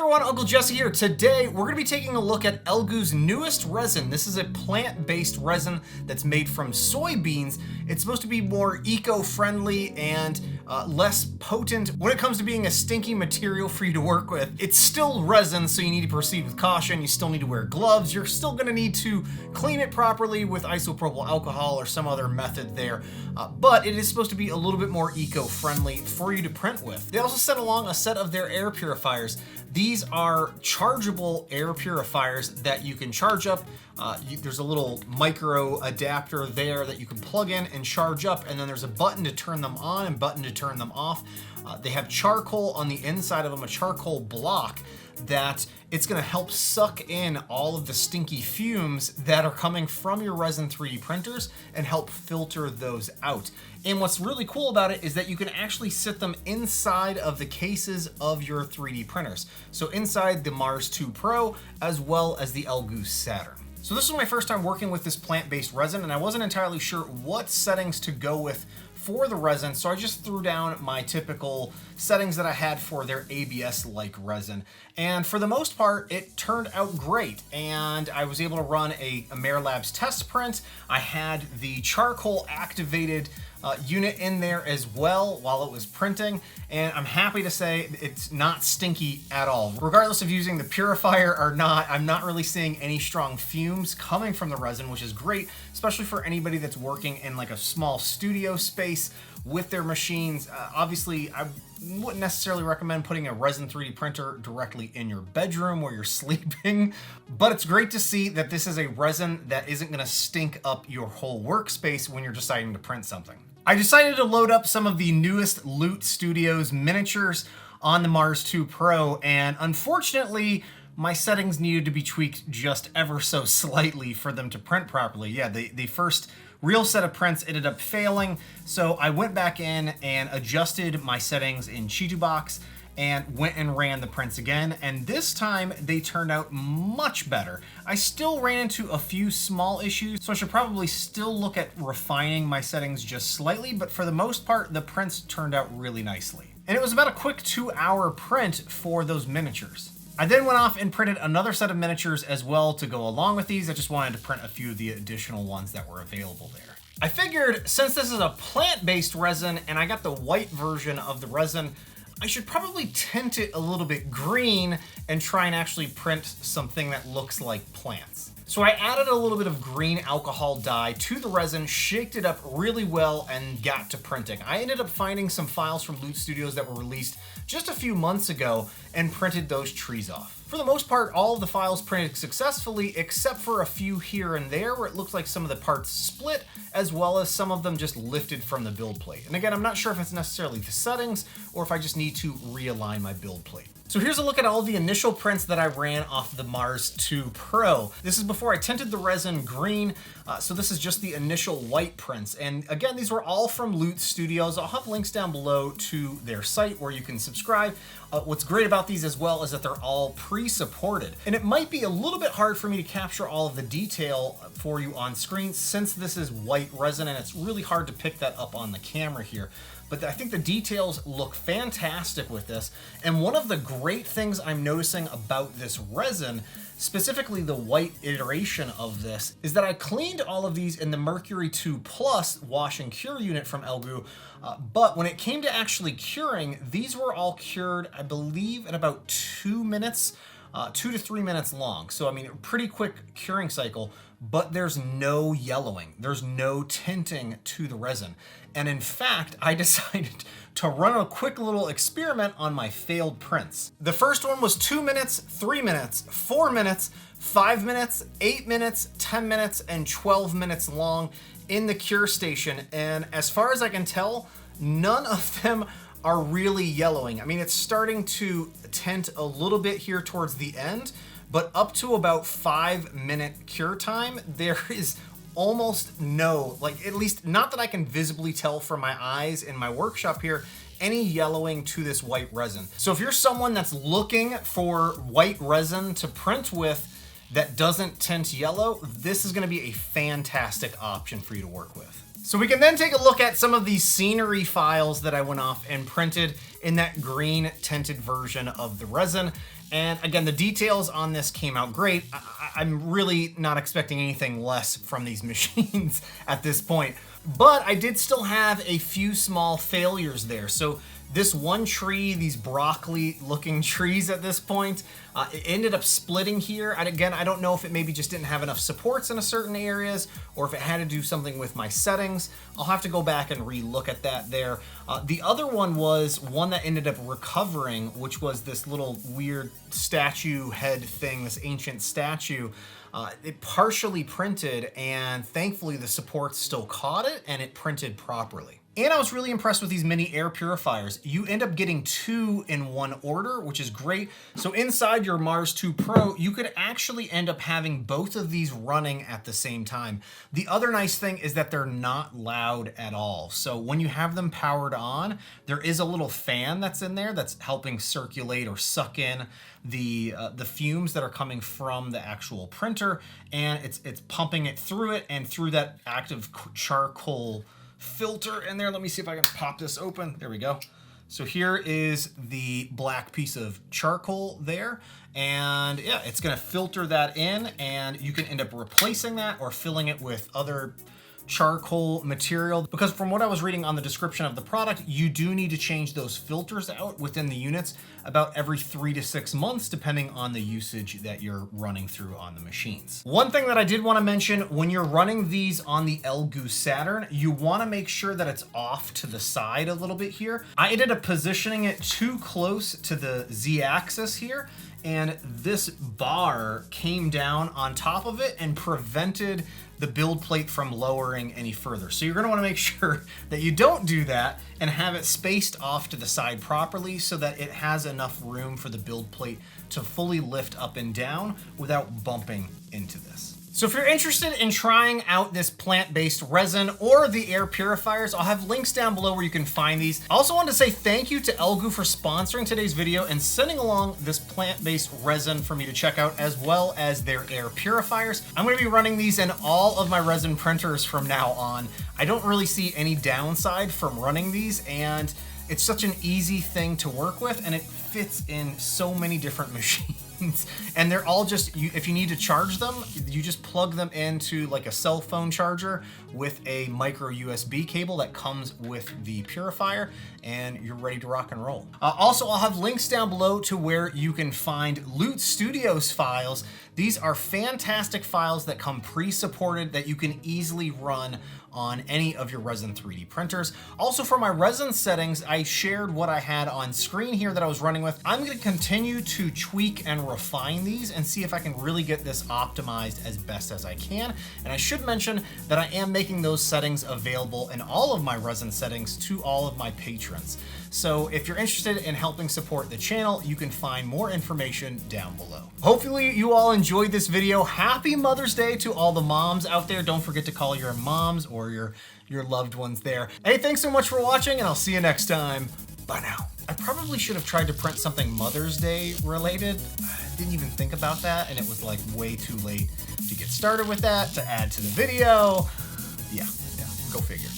everyone, Uncle Jesse here. Today, we're gonna be taking a look at Elegoo's newest resin. This is a plant-based resin that's made from soy beans. It's supposed to be more eco-friendly and less potent when it comes to being a stinky material for you to work with. It's still resin, so you need to proceed with caution. You still need to wear gloves. You're still gonna need to clean it properly with isopropyl alcohol or some other method there. But it is supposed to be a little bit more eco-friendly for you to print with. They also sent along a set of their air purifiers. These are chargeable air purifiers that you can charge up. There's a little micro adapter there that you can plug in and charge up, and then there's a button to turn them on and button to turn them off. They have charcoal on the inside of them, a charcoal block that it's gonna help suck in all of the stinky fumes that are coming from your resin 3D printers and help filter those out. And what's really cool about it is that you can actually sit them inside of the cases of your 3D printers. So inside the Mars 2 Pro, as well as the Elegoo Saturn. So this was my first time working with this plant-based resin, and I wasn't entirely sure what settings to go with for the resin, so I just threw down my typical settings that I had for their ABS-like resin. And for the most part, it turned out great, and I was able to run a Mayor Labs test print. I had the charcoal activated unit in there as well while it was printing, and I'm happy to say it's not stinky at all. Regardless of using the purifier or not, I'm not really seeing any strong fumes coming from the resin, which is great, especially for anybody that's working in like a small studio space with their machines. Obviously, I wouldn't necessarily recommend putting a resin 3D printer directly in your bedroom where you're sleeping, but it's great to see that this is a resin that isn't gonna stink up your whole workspace when you're deciding to print something. I decided to load up some of the newest Loot Studios miniatures on the Mars 2 Pro, and unfortunately, my settings needed to be tweaked just ever so slightly for them to print properly. Yeah, the first real set of prints ended up failing, so I went back in and adjusted my settings in Chitubox and went and ran the prints again, and this time they turned out much better. I still ran into a few small issues, so I should probably still look at refining my settings just slightly, but for the most part, the prints turned out really nicely. And it was about a quick 2-hour print for those miniatures. I then went off and printed another set of miniatures as well to go along with these. I just wanted to print a few of the additional ones that were available there. I figured since this is a plant-based resin and I got the white version of the resin, I should probably tint it a little bit green and try and actually print something that looks like plants. So I added a little bit of green alcohol dye to the resin, shaked it up really well, and got to printing. I ended up finding some files from Loot Studios that were released just a few months ago and printed those trees off. For the most part, all of the files printed successfully, except for a few here and there where it looks like some of the parts split, as well as some of them just lifted from the build plate. And again, I'm not sure if it's necessarily the settings or if I just need to realign my build plate. So here's a look at all the initial prints that I ran off the Mars 2 Pro. This is before I tinted the resin green, so this is just the initial white prints. And again, these were all from Loot Studios. I'll have links down below to their site where you can subscribe. What's great about these as well is that they're all pre-supported. And it might be a little bit hard for me to capture all of the detail for you on screen since this is white resin and it's really hard to pick that up on the camera here. But I think the details look fantastic with this. And one of the great things I'm noticing about this resin, specifically the white iteration of this, is that I cleaned all of these in the Mercury 2 Plus wash and cure unit from Elegoo. But when it came to actually curing, these were all cured, I believe, in about 2 minutes, 2 to 3 minutes long. So, I mean, a pretty quick curing cycle, but there's no yellowing. There's no tinting to the resin. And in fact, I decided to run a quick little experiment on my failed prints. The first one was 2 minutes, 3 minutes, 4 minutes, 5 minutes, 8 minutes, 10 minutes, and 12 minutes long in the cure station. And as far as I can tell, none of them are really yellowing. I mean, it's starting to tint a little bit here towards the end, but up to about 5-minute cure time, there is almost no, like at least not that I can visibly tell from my eyes in my workshop here, any yellowing to this white resin. So if you're someone that's looking for white resin to print with that doesn't tint yellow, this is gonna be a fantastic option for you to work with. So we can then take a look at some of these scenery files that I went off and printed in that green tinted version of the resin. And again, the details on this came out great. I'm really not expecting anything less from these machines at this point. But I did still have a few small failures there. So this one tree, these broccoli looking trees at this point, it ended up splitting here. And again, I don't know if it maybe just didn't have enough supports in a certain areas or if it had to do something with my settings. I'll have to go back and re-look at that there. The other one was one that ended up recovering, which was this little weird statue head thing, this ancient statue. It partially printed, and thankfully the supports still caught it and it printed properly. And I was really impressed with these Mini Air Purifiers. You end up getting 2 in one order, which is great. So inside your Mars 2 Pro, you could actually end up having both of these running at the same time. The other nice thing is that they're not loud at all. So when you have them powered on, there is a little fan that's in there that's helping circulate or suck in the fumes that are coming from the actual printer, and it's pumping it through it and through that active charcoal filter in there. Let me see if I can pop this open. There we go. So here is the black piece of charcoal there, and yeah, it's gonna filter that in, and you can end up replacing that or filling it with other charcoal material, because from what I was reading on the description of the product, you do need to change those filters out within the units about every 3 to 6 months, depending on the usage that you're running through on the machines. One thing that I did want to mention, when you're running these on the Elegoo Saturn, you want to make sure that it's off to the side a little bit here. I ended up positioning it too close to the Z-axis here, and this bar came down on top of it and prevented the build plate from lowering any further. So you're gonna wanna make sure that you don't do that and have it spaced off to the side properly so that it has enough room for the build plate to fully lift up and down without bumping into this. So if you're interested in trying out this plant-based resin or the air purifiers, I'll have links down below where you can find these. I also want to say thank you to Elegoo for sponsoring today's video and sending along this plant-based resin for me to check out, as well as their air purifiers. I'm going to be running these in all of my resin printers from now on. I don't really see any downside from running these, and it's such an easy thing to work with, and it fits in so many different machines. And they're all just, if you need to charge them, you just plug them into like a cell phone charger with a micro USB cable that comes with the purifier, and you're ready to rock and roll. Also, I'll have links down below to where you can find Loot Studios files. These are fantastic files that come pre-supported that you can easily run on any of your Resin 3D printers. Also, for my resin settings, I shared what I had on screen here that I was running with. I'm going to continue to tweak and refine these and see if I can really get this optimized as best as I can. And I should mention that I am making those settings available in all of my resin settings to all of my patrons. So if you're interested in helping support the channel, you can find more information down below. Hopefully you all enjoyed this video. Happy Mother's Day to all the moms out there. Don't forget to call your moms or your loved ones there. Hey, thanks so much for watching, and I'll see you next time. Bye now. I probably should have tried to print something Mother's Day related. I didn't even think about that, and it was like way too late to get started with that, to add to the video. Yeah, go figure.